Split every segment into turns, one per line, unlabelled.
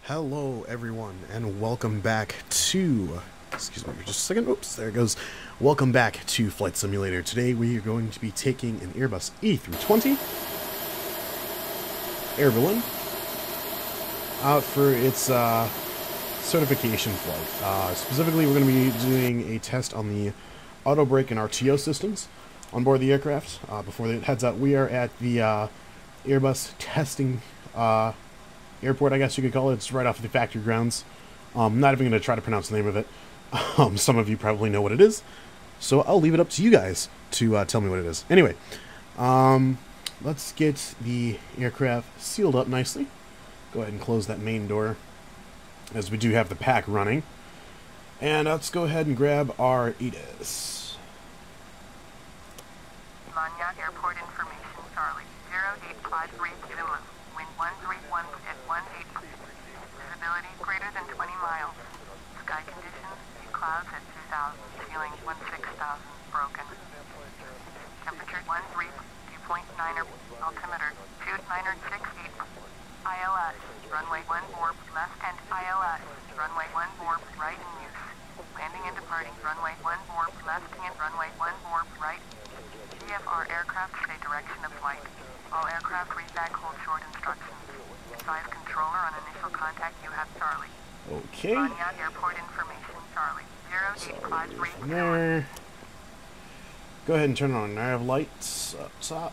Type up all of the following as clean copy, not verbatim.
Hello everyone and welcome back to, excuse me for just a second, oops, there it goes. Welcome back to Flight Simulator. Today we are going to be taking an Airbus A320 Air Balloon out for its certification flight. Specifically we're going to be doing a test on the auto brake and RTO systems on board the aircraft. Before it heads out, we are at the Airbus testing airport, I guess you could call it. It's right off the factory grounds. I'm not even going to try to pronounce the name of it. Some of you probably know what it is, so I'll leave it up to you guys to tell me what it is. Anyway, let's get the aircraft sealed up nicely. Go ahead and close that main door, as we do have the pack running. And let's go ahead and grab our ATIS.
Manya Airport Information, Charlie. 0853 Zulu. Wind 131 at 18. Visibility greater than 20 miles. Sky conditions, clouds at 2,000. Ceiling 16,000. Broken. Temperature 13, dew point 9er. Altimeter 2968. ILS. Runway 14 left and ILS. Runway 14 right in use. Landing and departing. Runway 14 left and runway 14 right. CFR aircraft stay direction of flight. All aircraft read back hold short instructions. Advise controller on initial contact you have Charlie.
Okay.
Manya Airport Information, Charlie. 0853.
There. Go ahead and turn on nav lights up top.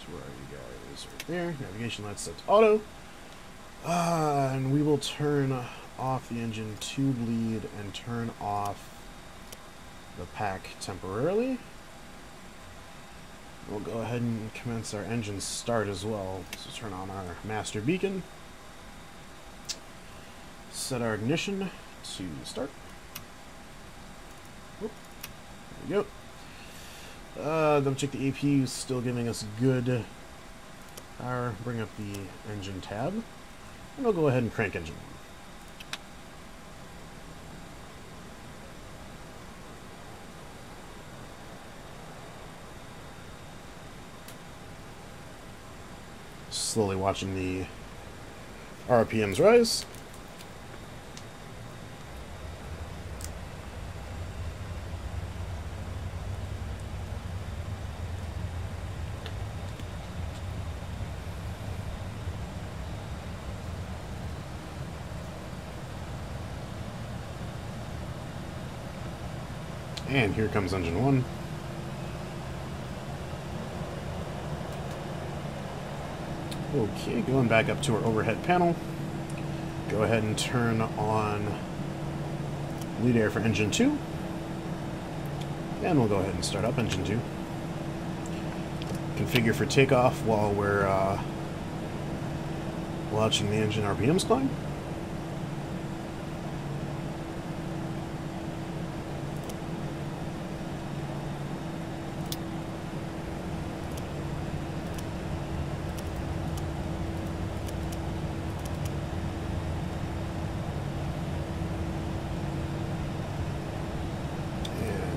Where are you guys? Right there. Navigation lights set to auto. And we will turn off the engine tube lead and turn off the pack temporarily. We'll go ahead and commence our engine start as well. So turn on our master beacon. Set our ignition to start. Oop, there we go. Double check the APU is still giving us good power. Bring up the engine tab. And we'll go ahead and crank engine 1. Slowly watching the RPMs rise. And here comes engine 1. Okay, going back up to our overhead panel. Go ahead and turn on lead air for engine 2. And we'll go ahead and start up engine 2. Configure for takeoff while we're watching the engine RPMs climb.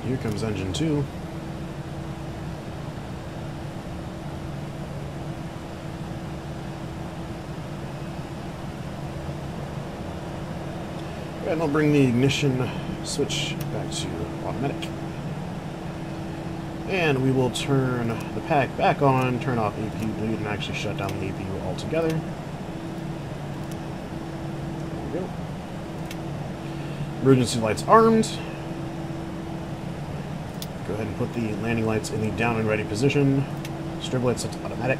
Here comes engine 2. And I'll bring the ignition switch back to automatic. And we will turn the pack back on, turn off APU bleed, and actually shut down the APU altogether. There we go. Emergency lights armed. Go ahead and put the landing lights in the down and ready position. Strib lights set to automatic.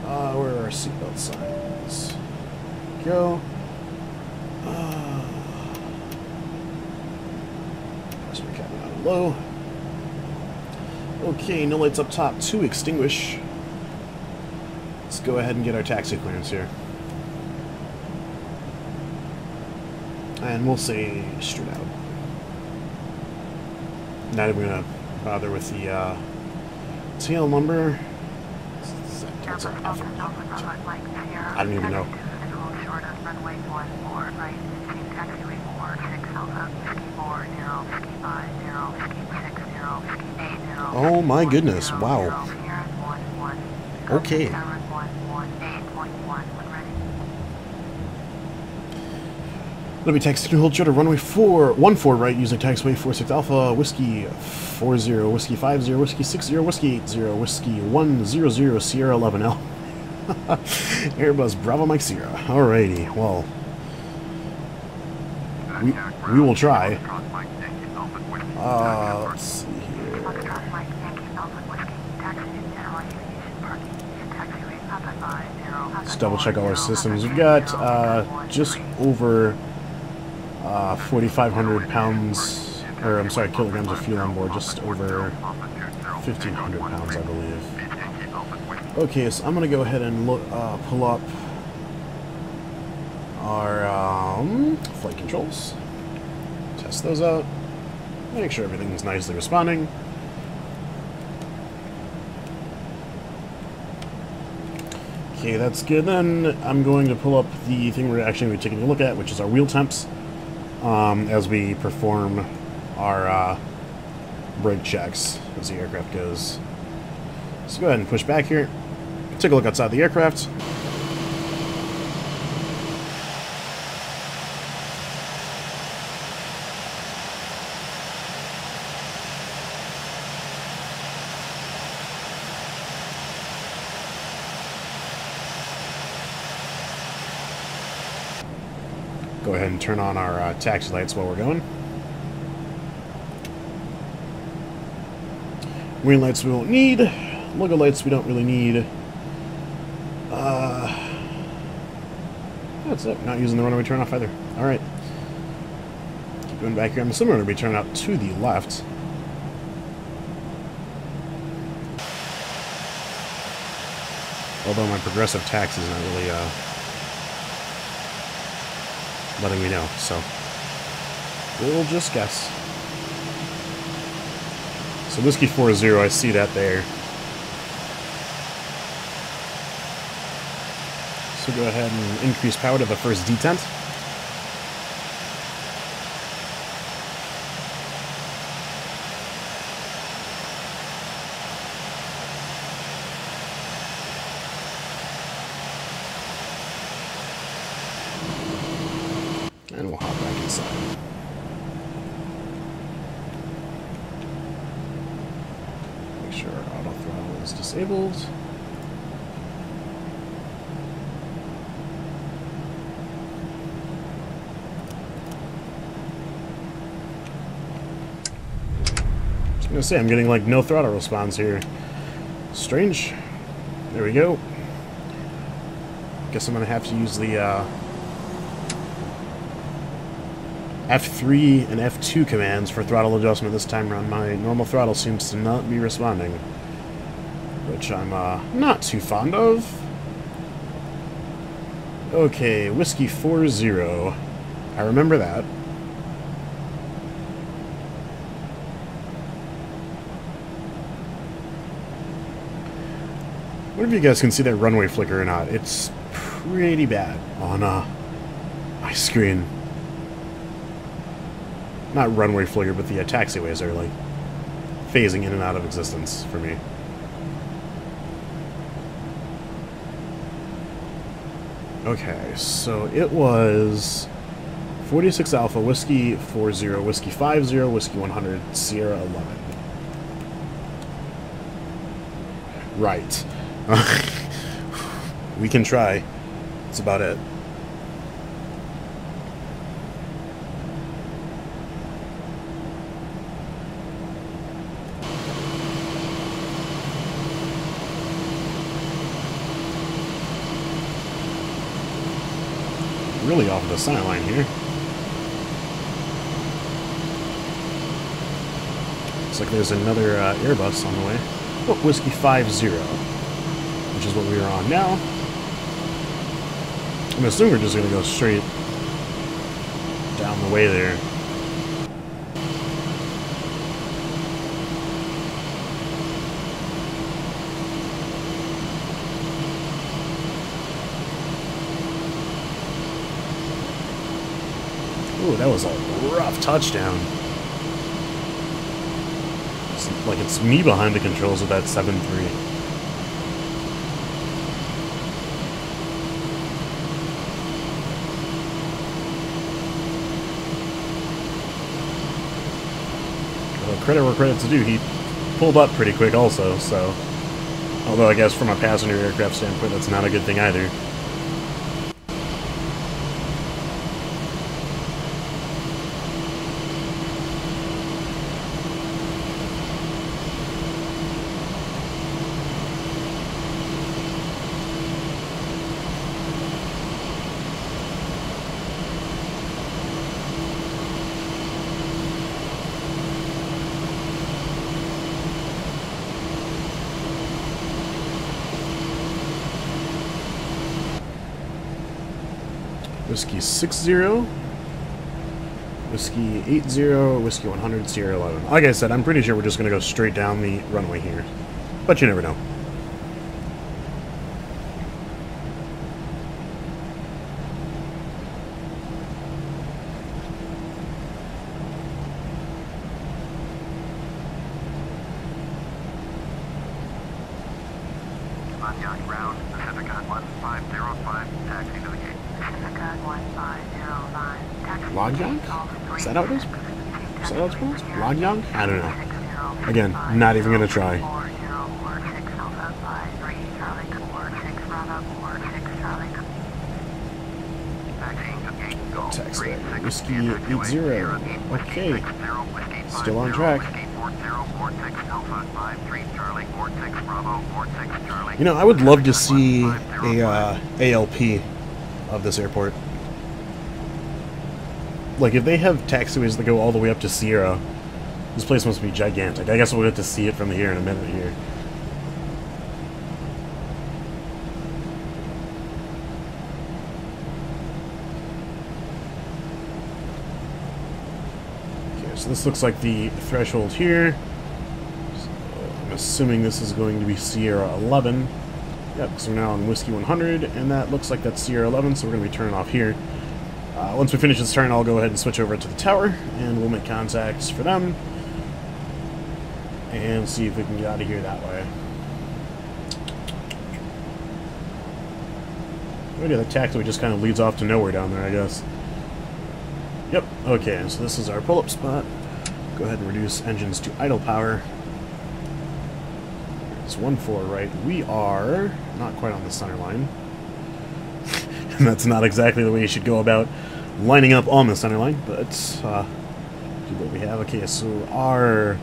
Where are our seatbelt signs? Go. Passenger cabin out of low. Okay, no lights up top to extinguish. Let's go ahead and get our taxi clearance here. And we'll say straight out. Not even going to bother with the tail number. I don't even know. Oh my goodness, wow. Okay. Let me taxi to hold short of runway 14 right using taxiway 46 Alpha, Whiskey 40, Whiskey 50, Whiskey 60, Whiskey 80, Whiskey 100, Sierra 11L. Airbus Bravo Mike Sierra. Alrighty, well. We will try. Let's see here. Let's double check all our systems. We've got just over 4,500 pounds, or I'm sorry, kilograms of fuel on board, just over 1,500 pounds, I believe. Okay, so I'm going to go ahead and pull up our flight controls, test those out, make sure everything's nicely responding. Okay, that's good. Then I'm going to pull up the thing we're actually going to be taking a look at, which is our wheel temps, as we perform our brake checks as the aircraft goes. So go ahead and push back here. Take a look outside the aircraft. Go ahead and turn on our taxi lights while we're going. Green lights we won't need. Logo lights we don't really need. That's it. Not using the runway turn off either. Alright. Keep going back here. I'm assuming we're going to be turning out to the left. Although my progressive tax is not really letting me know, so we'll just guess. So Whiskey 40, I see that there. So go ahead and increase power to the first detent. And we'll hop back inside. Make sure our auto throttle is disabled. I was gonna say, I'm getting like no throttle response here. Strange. There we go. Guess I'm gonna have to use the F3 and F2 commands for throttle adjustment this time around. My normal throttle seems to not be responding, which I'm not too fond of. Okay, Whiskey 40. I remember that. I wonder if you guys can see that runway flicker or not. It's pretty bad on my screen. Not runway flicker, but the taxiways are like phasing in and out of existence for me. Okay, so it was 46 Alpha, Whiskey 40, Whiskey 50, Whiskey 100, Sierra 11. Right. We can try. That's about it. Really off the center line here. Looks like there's another Airbus on the way. Oh, Whiskey 50, which is what we are on now. I'm assuming we're just going to go straight down the way there. Ooh, that was a rough touchdown. like it's me behind the controls with that 7.3. Credit where credit's due, he pulled up pretty quick also, so... Although I guess from a passenger aircraft standpoint, that's not a good thing either. Whiskey 60, Whiskey 80, Whiskey 100, Sierra 11. Like I said, I'm pretty sure we're just going to go straight down the runway here. But you never know.
Ground, Pacific on 1505, taxi to the gate. Pacific on 1505, taxi.
Logyang? Is that how it is? Is that how it's pronounced? Logyang? I don't know. Again, not even gonna try. Taxi. Whiskey 80. Okay. Still on track. You know, I would love to see a ALP of this airport. Like, if they have taxiways that go all the way up to Sierra, this place must be gigantic. I guess we'll get to see it from here in a minute here. Okay, so this looks like the threshold here. Assuming this is going to be Sierra 11. Yep, because we're now on Whiskey 100, and that looks like that's Sierra 11, so we're going to be turning off here. Once we finish this turn, I'll go ahead and switch over to the tower, and we'll make contacts for them, and see if we can get out of here that way. Oh yeah, the taxiway just kind of leads off to nowhere down there, I guess. Yep, okay, so this is our pull-up spot. Go ahead and reduce engines to idle power. It's 1-4 right. We are not quite on the center line. And that's not exactly the way you should go about lining up on the center line, but do what we have. Okay, so our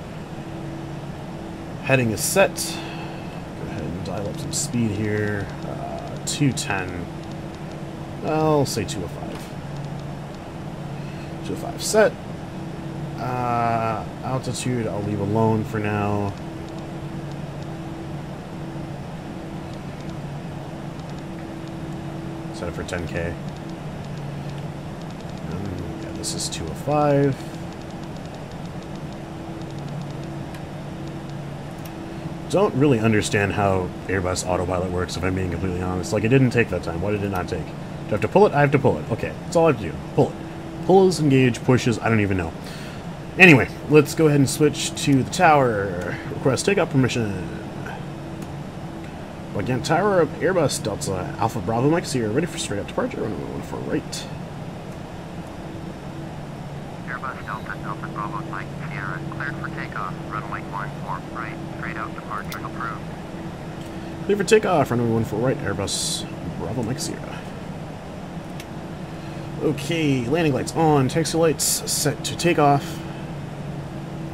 heading is set. Go ahead and dial up some speed here. 210. I'll say 205. 205 set. Altitude I'll leave alone for now. Set it for 10K. Yeah, this is 205. Don't really understand how Airbus autopilot works, if I'm being completely honest. Like, it didn't take that time. Why did it not take? Do I have to pull it? I have to pull it. Okay, that's all I have to do. Pull it. Pulls, engage, pushes, I don't even know. Anyway, let's go ahead and switch to the tower. Request takeoff permission. Again, tower of Airbus Delta Alpha Bravo Mike Sierra, ready for straight up departure. Runway 14 right.
Airbus Delta Alpha Bravo Mike Sierra, cleared for takeoff. Runway 14 right. Straight out departure approved.
Clear for takeoff. Runway 14 right. Airbus Bravo Mike Sierra. Okay, landing lights on. Taxi lights set to takeoff.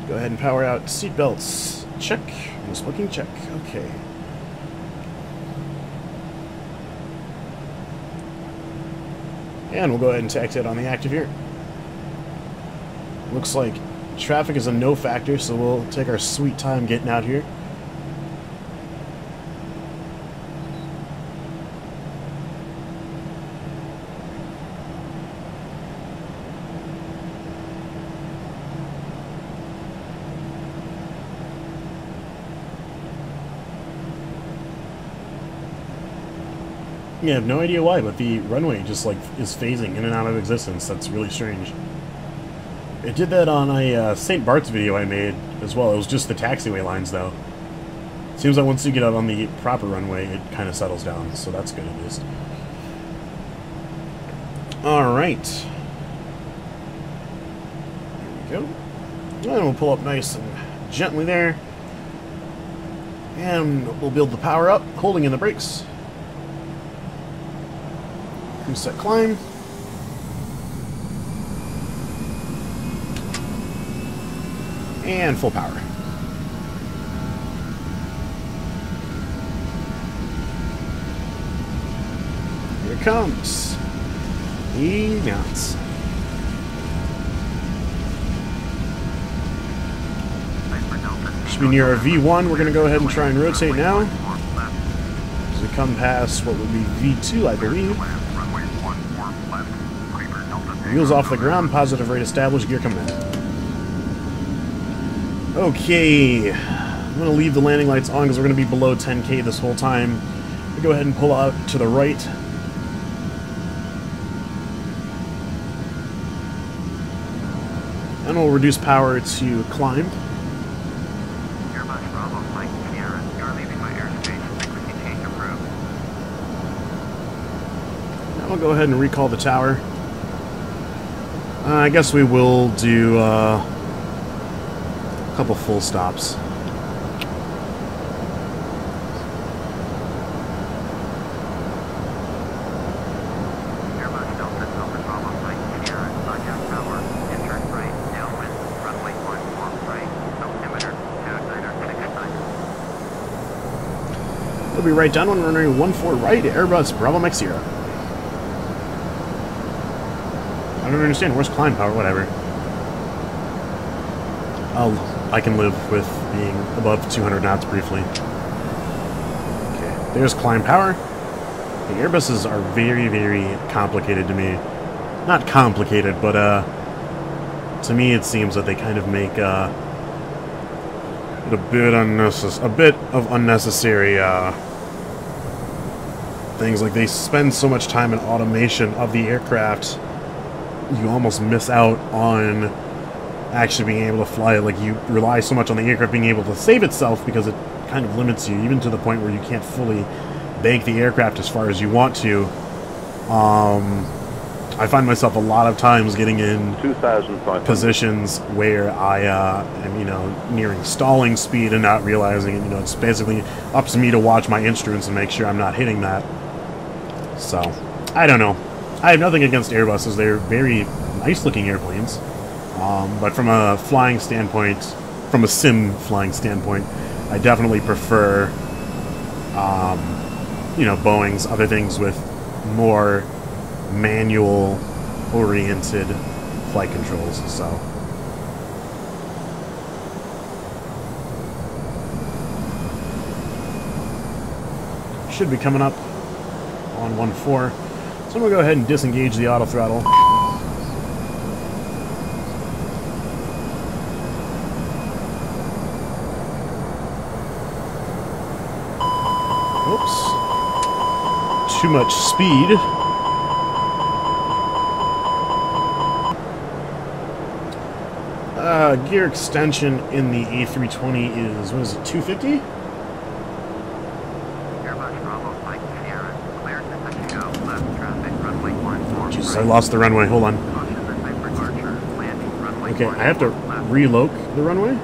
Go ahead and power out. Seat belts check. No smoking check. Okay. And we'll go ahead and taxi it on the active here. Looks like traffic is a no factor, so we'll take our sweet time getting out here. Yeah, I have no idea why, but the runway just, like, is phasing in and out of existence. That's really strange. It did that on a St. Bart's video I made as well. It was just the taxiway lines, though. Seems like once you get out on the proper runway, it kind of settles down, so that's good at least. Alright. There we go. And we'll pull up nice and gently there. And we'll build the power up, holding in the brakes. Reset climb. And full power. Here it comes. Knots. Should be near our V1. We're going to go ahead and try and rotate now. As we come past what would be V2, I believe. Wheels off the ground, positive rate established, gear coming in. Okay, I'm going to leave the landing lights on because we're going to be below 10K this whole time. We'll go ahead and pull out to the right. And we'll reduce power to climb.
Airbus Bravo Flight Sierra, you're leaving my airspace. Frequency change approved.
Now we'll go ahead and recall the tower. I guess we will do a couple full stops.
Airbus Delta Alpha Bravo Flight Sierra, contact tower, enter right, downwind, runway 14 right, altimeter 2969.
We'll be right down on runway 14 right, Airbus Bravo Mike Sierra. I don't understand. Where's climb power? Whatever. I can live with being above 200 knots briefly. Okay, there's climb power. The Airbuses are very, very complicated to me. Not complicated, but to me it seems that they kind of make it a bit of unnecessary things. Like they spend so much time in automation of the aircraft. You almost miss out on actually being able to fly it. Like, you rely so much on the aircraft being able to save itself because it kind of limits you, even to the point where you can't fully bank the aircraft as far as you want to. I find myself a lot of times getting in positions where I am, nearing stalling speed and not realizing it. It's basically up to me to watch my instruments and make sure I'm not hitting that. So, I don't know. I have nothing against Airbuses. They're very nice-looking airplanes. But from a flying standpoint, from a sim flying standpoint, I definitely prefer, Boeing's other things with more manual-oriented flight controls, so. Should be coming up on 1-4. So I'm going to go ahead and disengage the autothrottle. Oops. Too much speed. Gear extension in the A320 is, what is it, 250? Jesus, I lost the runway. Hold on. Okay, I have to reloc the runway.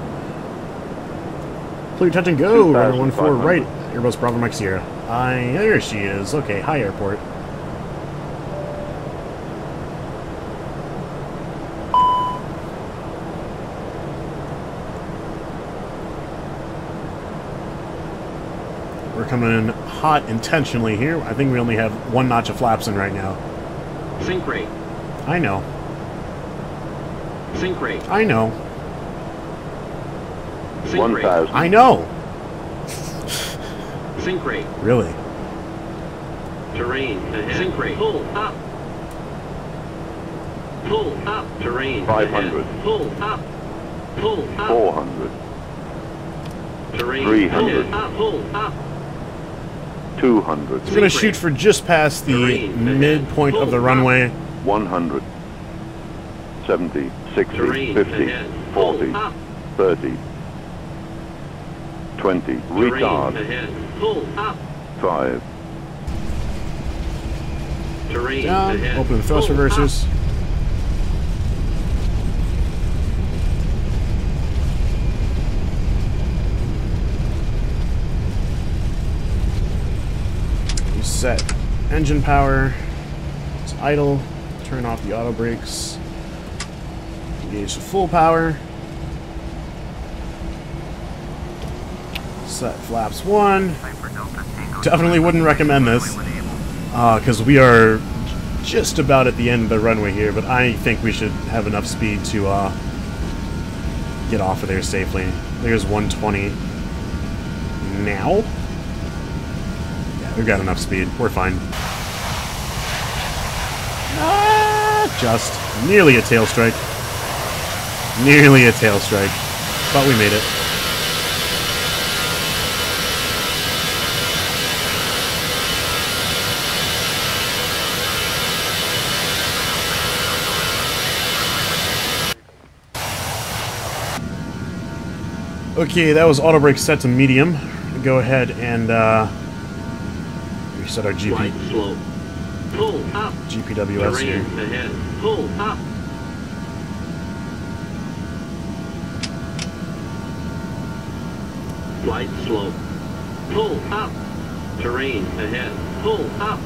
Clear touch and go. Runway 14 right. Airbus Bravo Mike Sierra. There she is. Okay, hi airport. We're coming in hot intentionally here. I think we only have one notch of flaps in right now.
Sync rate.
I know.
Sync rate.
I know.
Sync rate.
I know.
Sync rate.
Really?
Terrain ahead. Sync rate. Pull up. Pull up. Terrain
500.
ahead. Pull up. Pull up.
400.
Terrain
300.
ahead. Pull up.
200.
We're going to shoot for just past the midpoint of the runway.
100. 70. 60.
Terrain
50.
ahead.
40.
Pull up.
30. A320.
Terrain
Retard.
ahead. Pull up.
5.
Terrain
Down.
ahead.
Open the thrust
Pull
reversers. Set engine power. It's idle. Turn off the auto brakes. Engage to full power. Set flaps 1. Definitely wouldn't recommend this because we are just about at the end of the runway here, but I think we should have enough speed to get off of there safely. There's 120 now. Yeah, we've got enough speed. We're fine. Just nearly a tail strike. Nearly a tail strike. But we made it. Okay, that was auto brake set to medium. Go ahead and reset our
Wide slope. Pull up.
GPWS
Terrain
here.
ahead. Pull up. Wide slope. Pull up. Terrain ahead. Pull up.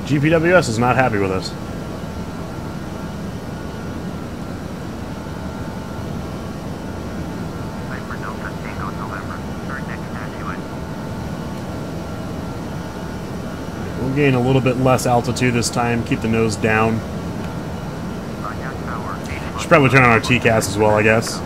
GPWS is not happy with us. We'll gain a little bit less altitude this time. Keep the nose down. Should probably turn on our TCAS as well, I guess.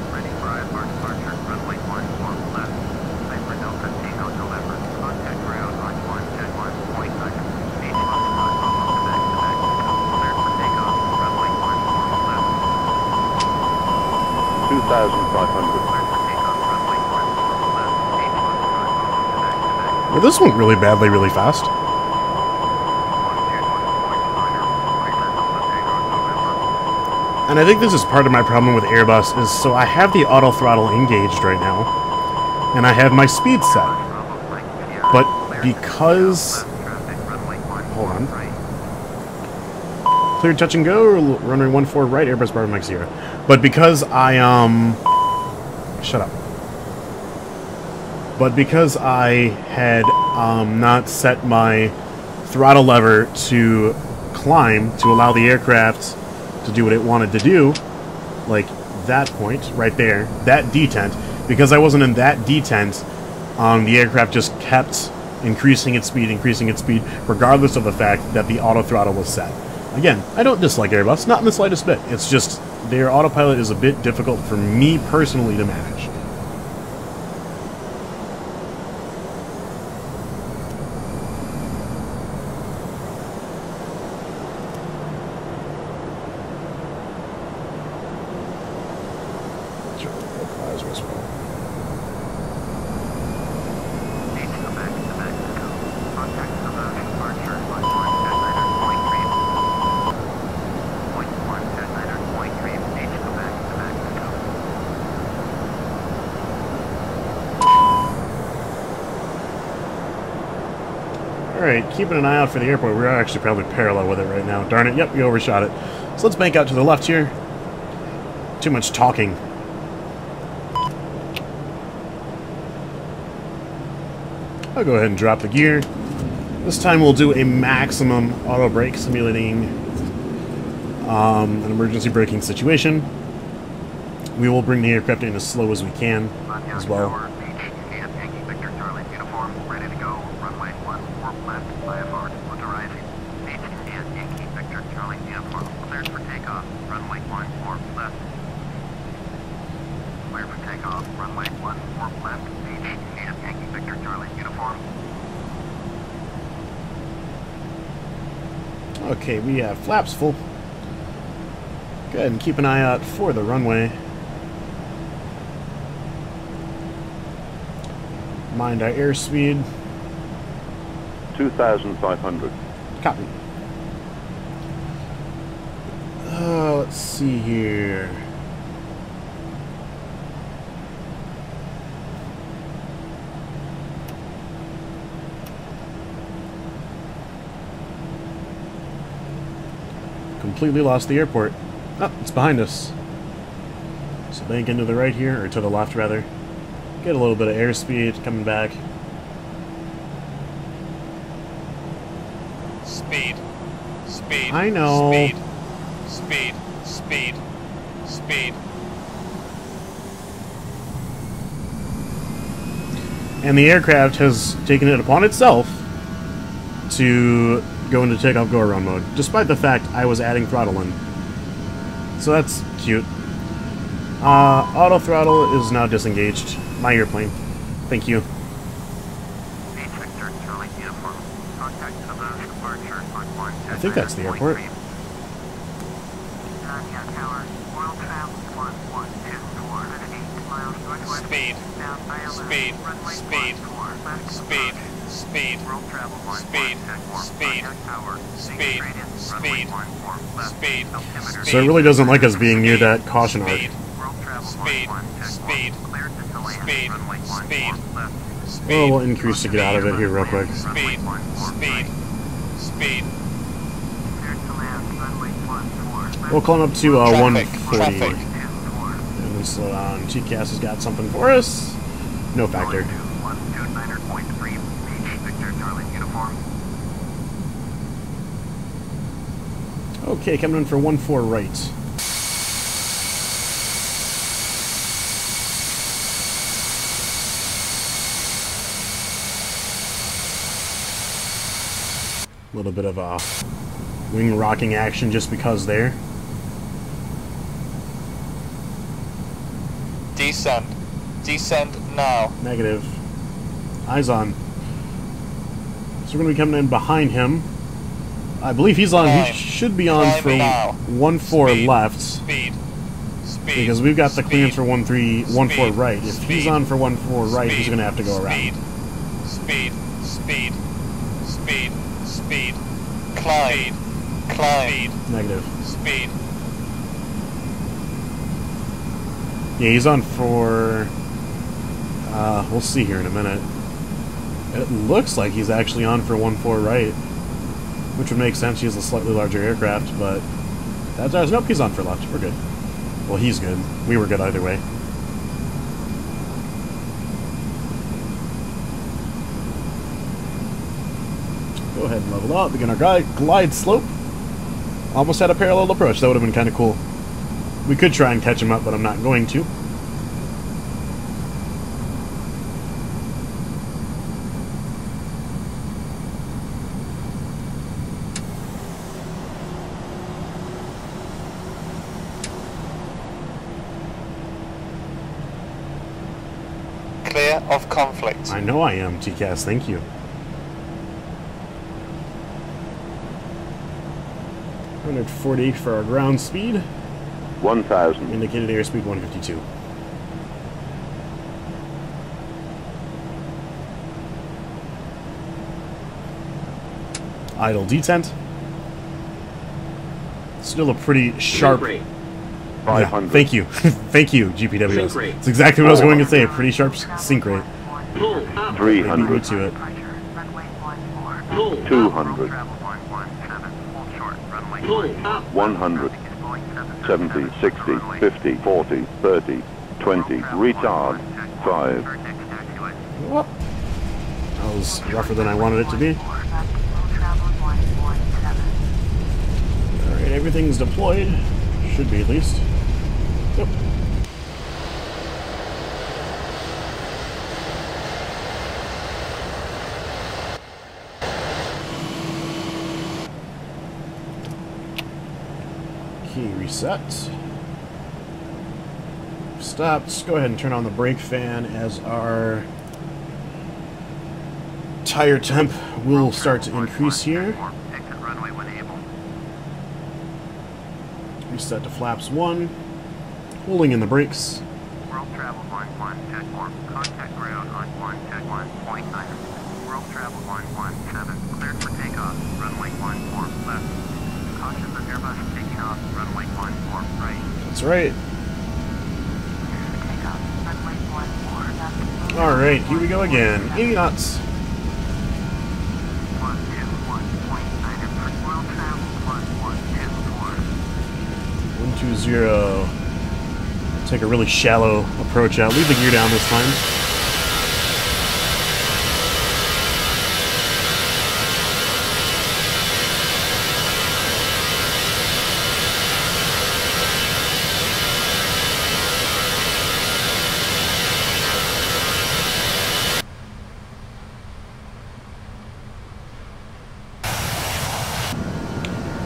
Well, this went really badly, really fast. And I think this is part of my problem with Airbus, is so I have the autothrottle engaged right now, and I have my speed set. But because... Hold on. Clear touch and go, runway 14 right, Airbus Bravo Mike 0. But because I, shut up. But because I had not set my throttle lever to climb to allow the aircraft to do what it wanted to do, like that point right there, that detent, because I wasn't in that detent, the aircraft just kept increasing its speed, regardless of the fact that the auto throttle was set. Again, I don't dislike Airbus, not in the slightest bit. It's just their autopilot is a bit difficult for me personally to manage. Alright, keeping an eye out for the airport. We're actually probably parallel with it right now. Darn it, yep, we overshot it. So let's bank out to the left here. Too much talking. I'll go ahead and drop the gear. This time we'll do a maximum auto brake, simulating an emergency braking situation. We will bring the aircraft in as slow as we can as well. Okay, we have flaps full. Go ahead and keep an eye out for the runway. Mind our airspeed.
2,500.
Copy. Let's see here. completely lost the airport. Oh, it's behind us. So bank into the right here, or to the left rather. Get a little bit of airspeed coming back.
Speed. Speed.
I know.
Speed. Speed. Speed. Speed.
And the aircraft has taken it upon itself to go into takeoff go-around mode, despite the fact I was adding throttle in. So that's cute. Auto throttle is now disengaged. My airplane. Thank you. I think that's the airport.
Speed. Speed. Speed. Speed. Speed. Speed. Speed. Speed. Speed. Speed.
So it really doesn't like us being near that caution arc.
Speed. Speed. Speed. Speed. Speed.
Well, we'll increase to get out of it here real quick.
Speed. Speed. Speed.
We'll climb up to 140.
Traffic.
And then slow down. TCAS has got something for us. No factor. Okay, coming in for 1-4 right. A little bit of a wing rocking action just because there.
Descend. Descend now.
Negative. Eyes on. So we're going to be coming in behind him. I believe he's on. He should be on
Climb
for
now.
1-4
Speed.
left.
Speed. Speed.
Because we've got the clearance for
Speed.
1-4 right. If he's on for 1-4 right, he's
Speed.
going to have to go around.
Speed. Speed. Speed. Speed. Climb. Climb.
Negative.
Speed.
Yeah, he's on for... we'll see here in a minute. It looks like he's actually on for 1-4 right. Which would make sense. He has a slightly larger aircraft, but... That's ours. Nope, he's on for left. We're good. Well, he's good. We were good either way. Go ahead and level up. Begin our glide slope. Almost had a parallel approach. That would have been kind of cool. We could try and catch him up, but I'm not going to.
Clear of conflict.
I know I am, TCAS. Thank you. 140 for our ground speed.
1,000.
Indicated airspeed 152. Idle detent. Still a pretty sharp...
Rate.
500.
Yeah, thank you. Thank you, GPWs.
Sync rate.
That's exactly what I was going to say. A pretty sharp sync rate.
Pull up.
They beat me
300.
to it.
Pull up.
200.
Pull up.
100. 70, 60, 50, 40, 30, 20. Retard. 5.
Well, that was rougher than I wanted it to be. Alright, everything's deployed. Should be at least. Yep. Key reset. Stopped. Go ahead and turn on the brake fan as our tire temp will start to increase here. Reset to flaps 1. Holding in the brakes.
World travel 11, check 4. Contact ground on 1, check 1.9. World travel 117, cleared for takeoff. Runway 14 left. Caution the Airbus taking off. Runway 14 right.
That's right.
Takeoff. Runway 14 left.
Alright, here we go again. 80 knots.
121.9. World travel 1124.
20. Take a really shallow approach out. Leave the gear down this time.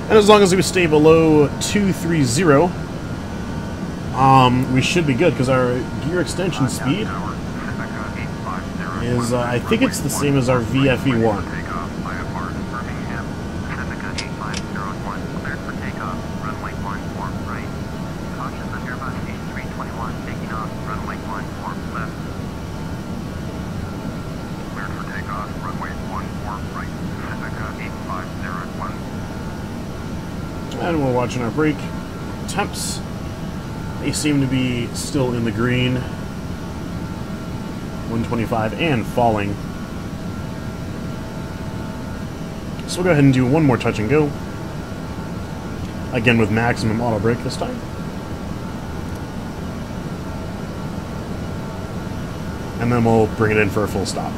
And as long as we stay below 230, we should be good, because our gear extension speed is, I think it's the same as our VFE1.
Cleared for takeoff, runway 14 right. Caution the Airbus A321 taking off, runway 14 left. Cleared for takeoff, runway 14 right. Pacifica 8501.
And we're watching our brake temps. They seem to be still in the green. 125 and falling. So we'll go ahead and do one more touch and go. Again with maximum auto brake this time. And then we'll bring it in for a full stop.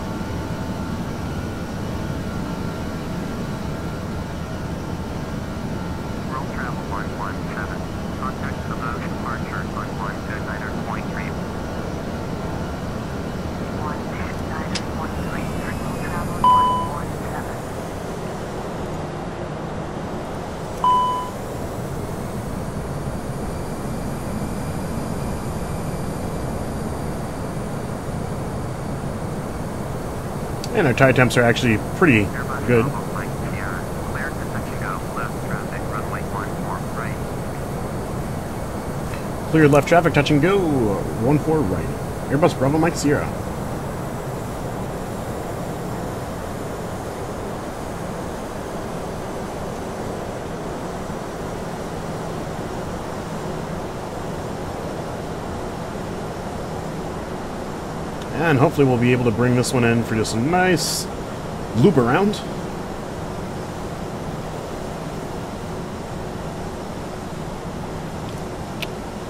Roll travel 117. Contact approach departure on 129.3. 129.3. Roll travel 117.
And our tire temps are actually pretty good.
Cleared to touch and go. Left traffic, runway 14 right.
Cleared left traffic, touch and go. 14 right. Airbus Bravo Mike Sierra. And hopefully we'll be able to bring this one in for just a nice loop around.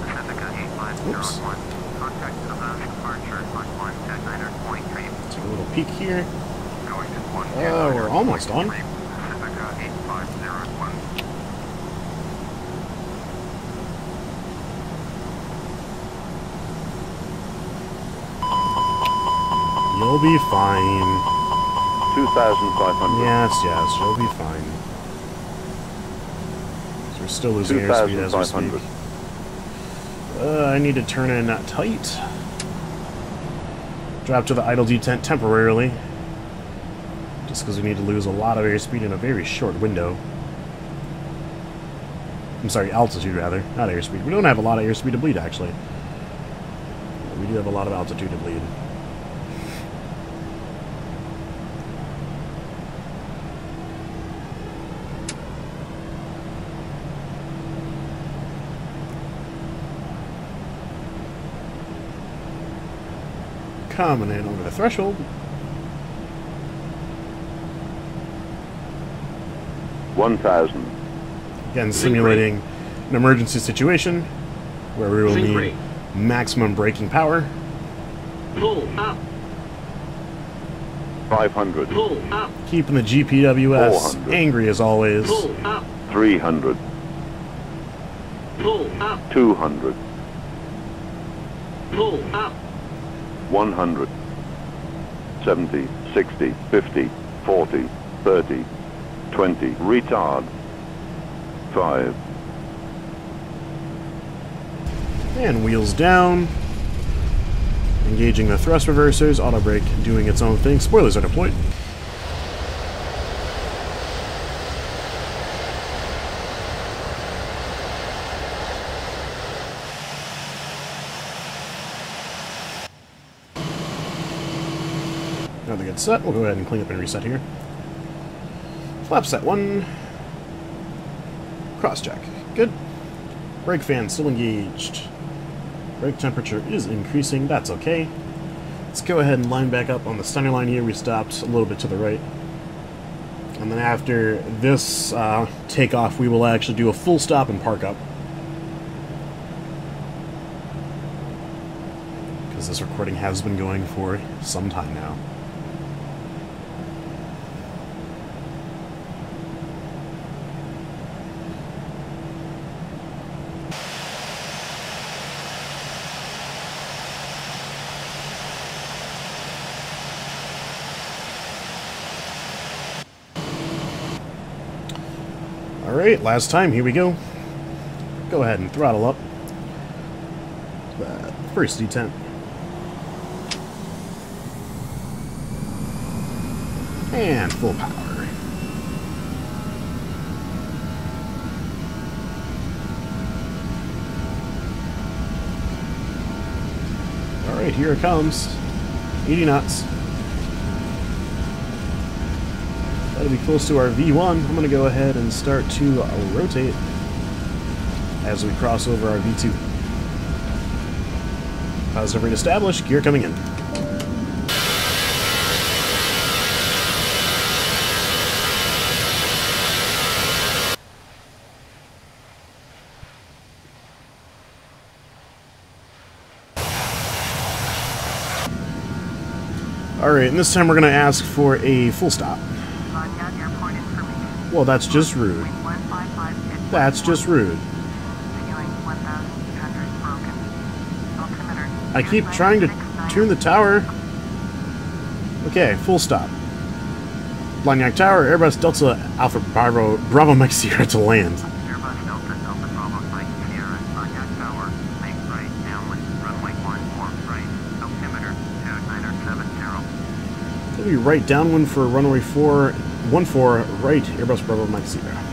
Pacifica 8501. Contact approach departure on 129.3.
Take a little peek here.
Going to 1.
We're almost on.
Pacifica 8501.
You'll be fine.
2,500.
Yes, yes, you'll be fine. So we're still losing airspeed as we speak.
2,500.
I need to turn in that tight. Drop to the idle detent temporarily. Just because we need to lose a lot of airspeed in a very short window. I'm sorry, altitude rather, not airspeed. We don't have a lot of airspeed to bleed, actually. We do have a lot of altitude to bleed. Coming in over the threshold.
$1,000.
Again, simulating an emergency situation where we will
Sink
need
brake.
maximum braking power.
Pull up.
500.
Pull up.
Keeping the GPWS
400.
angry as always.
Pull up.
300.
Pull up.
200.
Pull up.
100. 70, 60, 50, 40, 30, 20. Retard. 5.
And wheels down. Engaging the thrust reversers. Auto brake doing its own thing. Spoilers are deployed. Now they get set. We'll go ahead and clean up and reset here. Flap set 1. Cross check. Good. Brake fan still engaged. Brake temperature is increasing. That's okay. Let's go ahead and line back up on the center line here. We stopped a little bit to the right. And then after this takeoff, we will actually do a full stop and park up. as this recording has been going for some time now. Alright, last time, here we go. Go ahead and throttle up. First detent. And full power. Alright, here it comes. 80 knots. That'll be close to our V1. I'm going to go ahead and start to rotate as we cross over our V2. Positive rate established, gear coming in. Alright, and this time we're going to ask for a full stop. Well, that's just rude. That's just rude. I keep trying to tune the tower. Okay, full stop. Blagnac Tower, Airbus Delta Alpha Bravo Mike Sierra to land.
Airbus Delta Alpha Bravo Mike Sierra, Blagnac Tower, make right, downwind, runway 14 right, altimeter 2970.
It'll be right downwind for runway 14 right, Airbus Bravo Mike Sierra.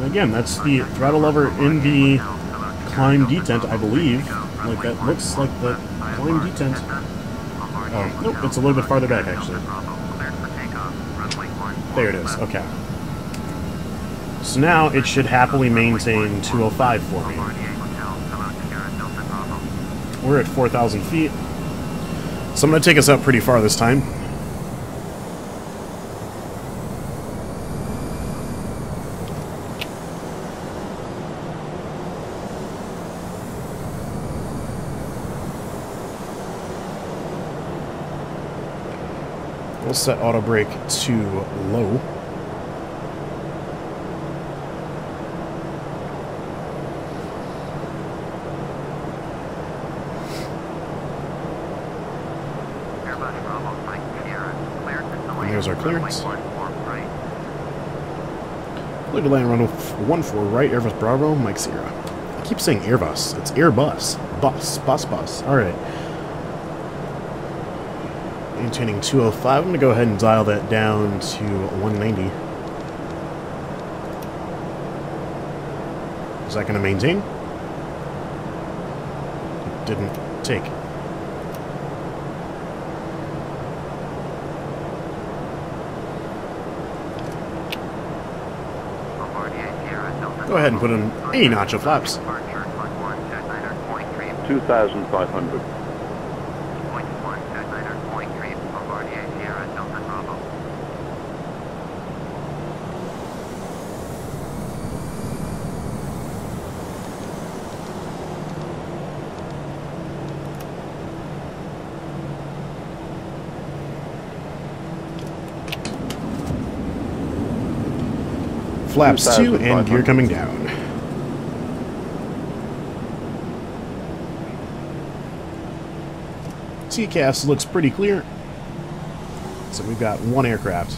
Again, that's the throttle lever in the climb detent, I believe. Like, that looks like the climb detent. Oh, nope, it's a little bit farther back, actually. There it is, okay. So now it should happily maintain 205 for me. We're at 4,000 feet. So I'm going to take us up pretty far this time. We'll set auto brake to low. And there's our clearance. Clear to land runway 14 right, Airbus Bravo, Mike Sierra. I keep saying Airbus. It's Airbus. Bus. Alright. Maintaining 205. I'm going to go ahead and dial that down to 190. Is that going to maintain? It didn't take. Go ahead and put in a notch of flaps.
2,500.
Flaps 2 and gear coming down. TCAS looks pretty clear. So we've got one aircraft.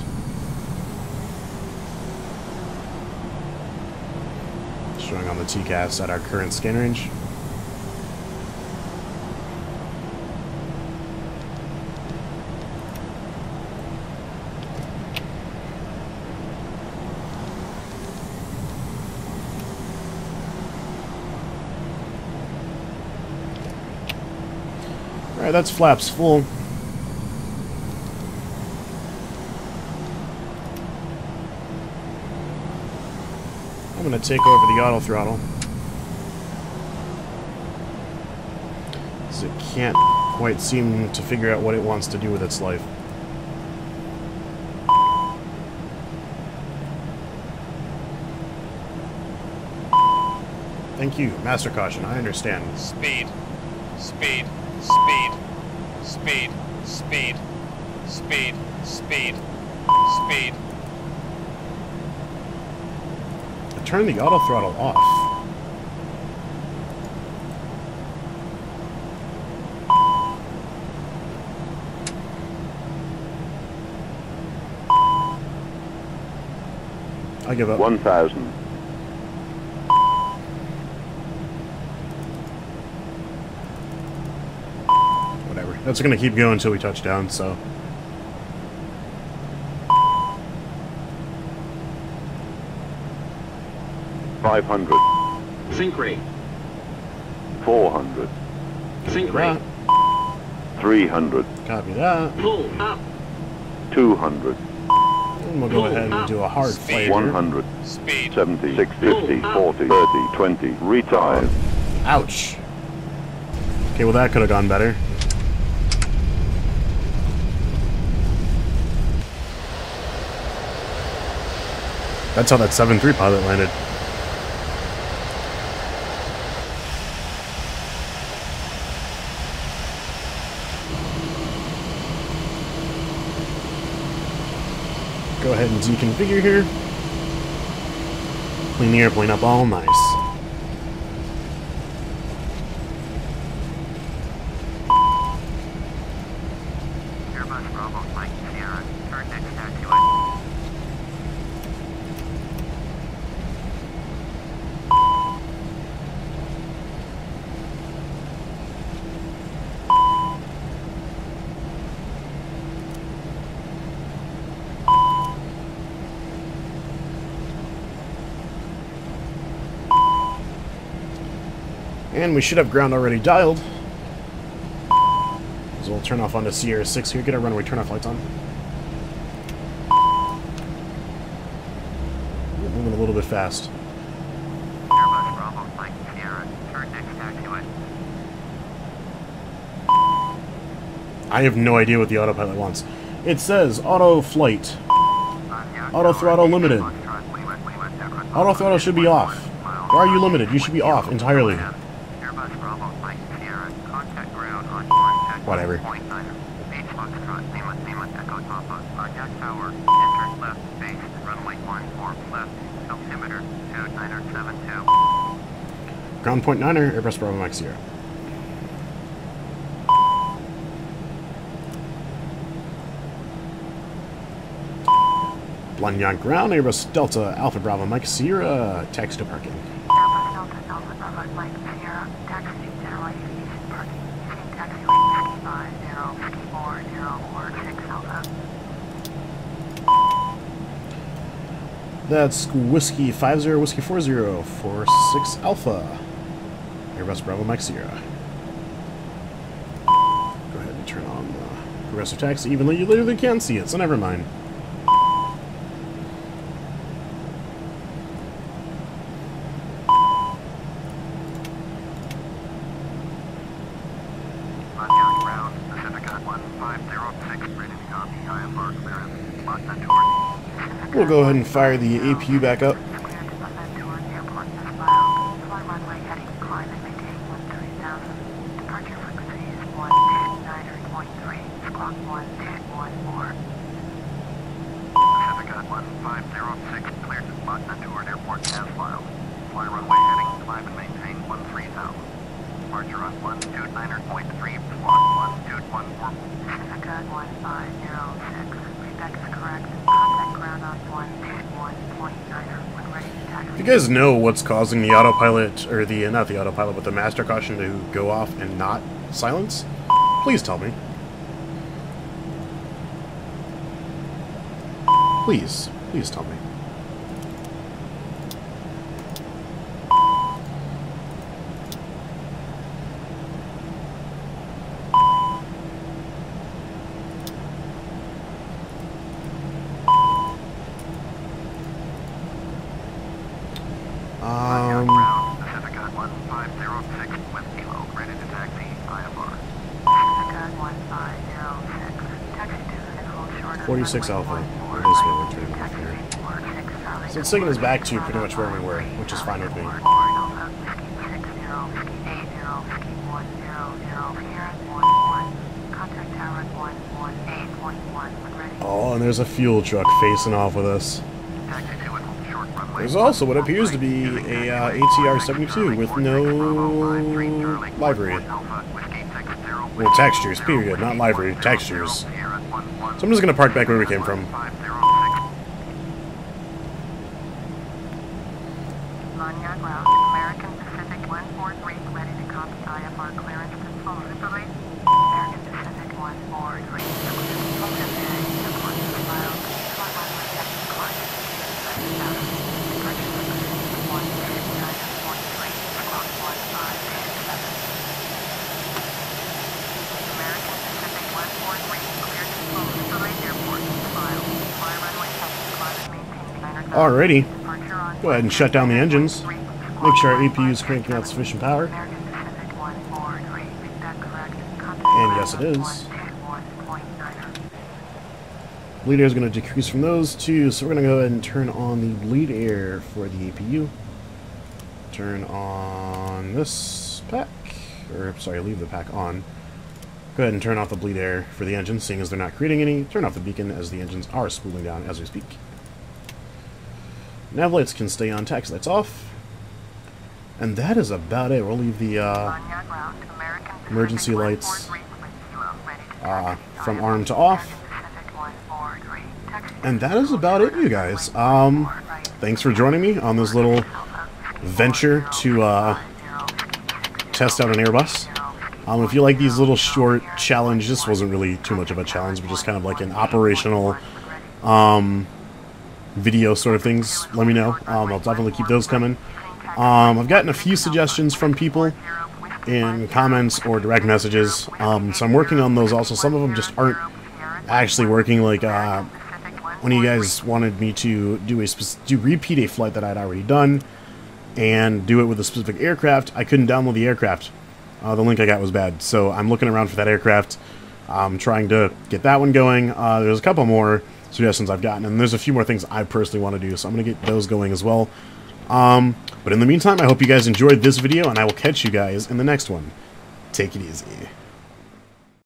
Showing on the TCAS at our current scan range. Alright, that's flaps full. I'm going to take over the auto throttle. Because it can't quite seem to figure out what it wants to do with its life. Thank you. Master caution, I understand.
Speed. Speed. Speed. Speed. Speed. Speed. Speed. Speed.
Turn the autothrottle off. I give up.
1,000.
Whatever. That's going to keep going until we touch down, so...
500.
Sink rate.
400.
Sink
Copy
rate.
that.
300.
Copy that.
Pull up.
200.
And we'll go ahead and do a hard
Speed.
fade here.
100.
Speed.
70. 60. 50. 40. 30. 20. Retire.
Ouch. Okay, well that could have gone better. That's how that 7-3 pilot landed. Go ahead and deconfigure here. Clean the airplane up all nice.
Airbus Bravo Mike Sierra, turn next taxiway.
And we should have ground already dialed. So we'll turn off onto Sierra 6 here. Get our runway turn off lights on. We're moving a little bit fast.
Airbus Bravo Mike Sierra, turn next taxiway.
I have no idea what the autopilot wants. It says auto flight. Auto throttle limited. Auto throttle should be off. Why are you limited? You should be off entirely.
Airbus Bravo Mike Sierra, contact ground on 1
Whatever.
.9. H Foxtrot, Lima, Echo Papa, Pontiac Tower, enter left, base, runway 14 left, altimeter 2972.
Ground point 9er, Airbus Bravo Mike Sierra. Blagnac ground, Airbus Delta Alpha Bravo Mike Sierra, taxi to parking.
Airbus Delta Alpha Bravo Mike Sierra, taxi to general aviation parking, using taxiway 650, 64046 Alpha.
That's Whiskey 50, Whiskey 40, 46 Alpha. Airbus Bravo Mike Sierra. Go ahead and turn on the progressive taxi, even though you literally can't see it, so never mind.
Pontiac ground, Pacifica 1506, ready to copy, IFR clearance, Boston Tour.
We'll go ahead and fire the APU back up.
Cleared to Boston Tour, airport as filed. Fly runway heading, climb and maintain 13,000. Departure frequency is 1.9.3, squawk 1.14. Pacifica 1506, cleared to Boston Tour, airport as filed. Fly runway heading, climb and maintain 13,000. Departure on 129.3, squawk 1214. Pacifica 1506, feedback is correct. Contact ground on 121.9er when ready to taxi.
If you guys know what's causing the autopilot, or the, not the autopilot, but the master caution to go off and not silence, please tell me. Please tell me.
Pacifica 1506 with kilo, ready to taxi, IFR. Pacifica 1506, taxi to and hold short of
46 Alpha.
runway
It is what we're
14,
turning off here.
taxi 46 Charlie.
So it's taking us back to pretty much where we were, which is fine with me.
Alpha, Whiskey
and there's a fuel truck facing off with us. There's also what appears to be a ATR-72 with no livery. Well, textures, period, not livery, textures. So I'm just going to park back where we came from.
Lanyard Route, American Pacific 143, ready to copy IFR clearance to Fulton. American Pacific 143,
Alrighty, go ahead and shut down the engines. Make sure our APU is cranking out sufficient power. And yes, it is. Bleed air is going to decrease from those two, so we're going to go ahead and turn on the bleed air for the APU. Turn on this pack, or sorry, leave the pack on. Go ahead and turn off the bleed air for the engine, seeing as they're not creating any. Turn off the beacon as the engines are spooling down as we speak. Nav lights can stay on, taxi lights off. And that is about it. We'll leave the emergency lights from arm to off. And that is about it, you guys. Thanks for joining me on this little venture to test out an Airbus. If you like these little short challenges, this wasn't really too much of a challenge, but just kind of like an operational video sort of things, let me know. I'll definitely keep those coming. I've gotten a few suggestions from people in comments or direct messages, so I'm working on those also. Some of them just aren't actually working, like one of you guys wanted me to repeat a flight that I'd already done and do it with a specific aircraft. I couldn't download the aircraft. The link I got was bad, so I'm looking around for that aircraft. I'm trying to get that one going. There's a couple more suggestions I've gotten, and there's a few more things I personally want to do, so I'm going to get those going as well. But in the meantime, I hope you guys enjoyed this video, and I will catch you guys in the next one. Take it easy.